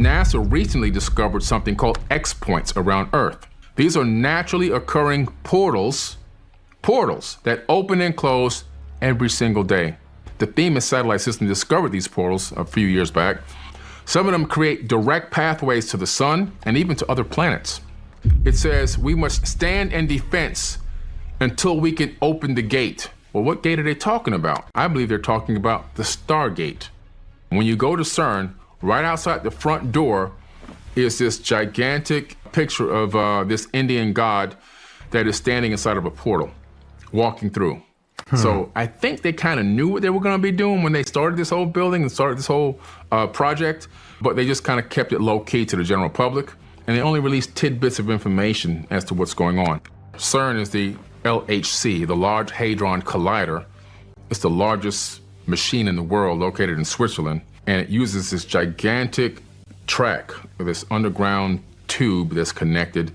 NASA recently discovered something called X-points around Earth. These are naturally occurring portals that open and close every single day. The Themis satellite system discovered these portals a few years back. Some of them create direct pathways to the sun and even to other planets. It says we must stand in defense until we can open the gate. Well, what gate are they talking about? I believe they're talking about the Stargate. When you go to CERN, right outside the front door is this gigantic picture of this Indian god that is standing inside of a portal, walking through. So I think they kind of knew what they were going to be doing when they started this whole building and started this whole project, but they just kind of kept it low-key to the general public, and they only released tidbits of information as to what's going on. CERN is the LHC, the Large Hadron Collider. It's the largest machine in the world, located in Switzerland, and it uses this gigantic track, this underground tube that's connected,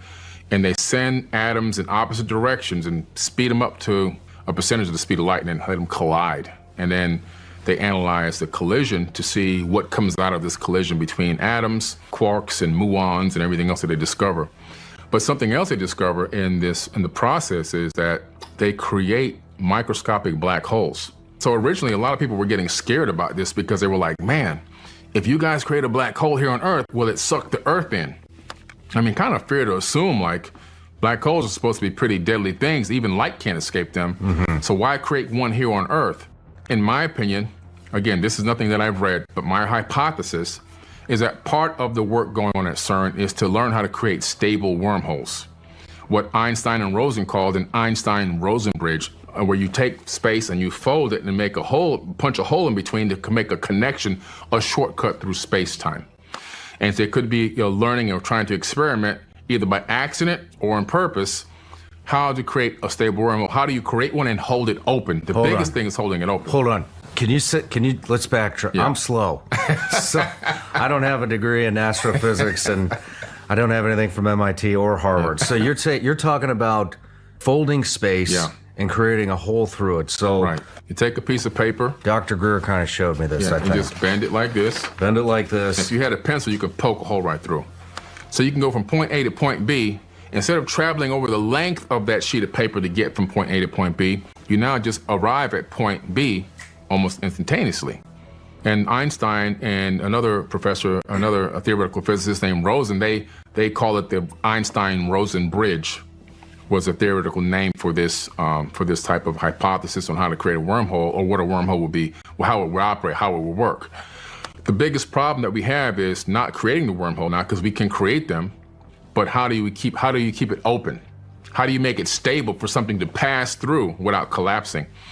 and they send atoms in opposite directions and speed them up to a percentage of the speed of light and then let them collide. And then they analyze the collision to see what comes out of this collision between atoms, quarks and muons and everything else that they discover. But something else they discover in the process is that they create microscopic black holes. So originally, a lot of people were getting scared about this because they were like, man, if you guys create a black hole here on Earth, will it suck the Earth in? I mean, kind of fair to assume, like, black holes are supposed to be pretty deadly things. Even light can't escape them. So why create one here on Earth? In my opinion, again, this is nothing that I've read, but my hypothesis is that part of the work going on at CERN is to learn how to create stable wormholes. What Einstein and Rosen called an Einstein-Rosen bridge, where you take space and you fold it and make a hole, punch a hole in between to make a connection, a shortcut through space-time. And so it could be learning or trying to experiment either by accident or on purpose, how to create a stable wormhole. How do you create one and hold it open? The biggest thing is holding it open. Hold on. Let's backtrack. Yeah. I'm slow. So, I don't have a degree in astrophysics and I don't have anything from MIT or Harvard. So you're talking about folding space and creating a hole through it. So right. You take a piece of paper. Dr. Greer kind of showed me this, I think. You just bend it like this. Bend it like this. If you had a pencil, you could poke a hole right through. So you can go from point A to point B. Instead of traveling over the length of that sheet of paper to get from point A to point B, you now just arrive at point B almost instantaneously. And Einstein and another professor, a theoretical physicist named Rosen, they call it the Einstein-Rosen bridge, was a theoretical name for this type of hypothesis on how to create a wormhole, or what a wormhole would be, how it would operate, how it would work. The biggest problem that we have is not creating the wormhole now, because we can create them, but how do you keep it open? How do you make it stable for something to pass through without collapsing?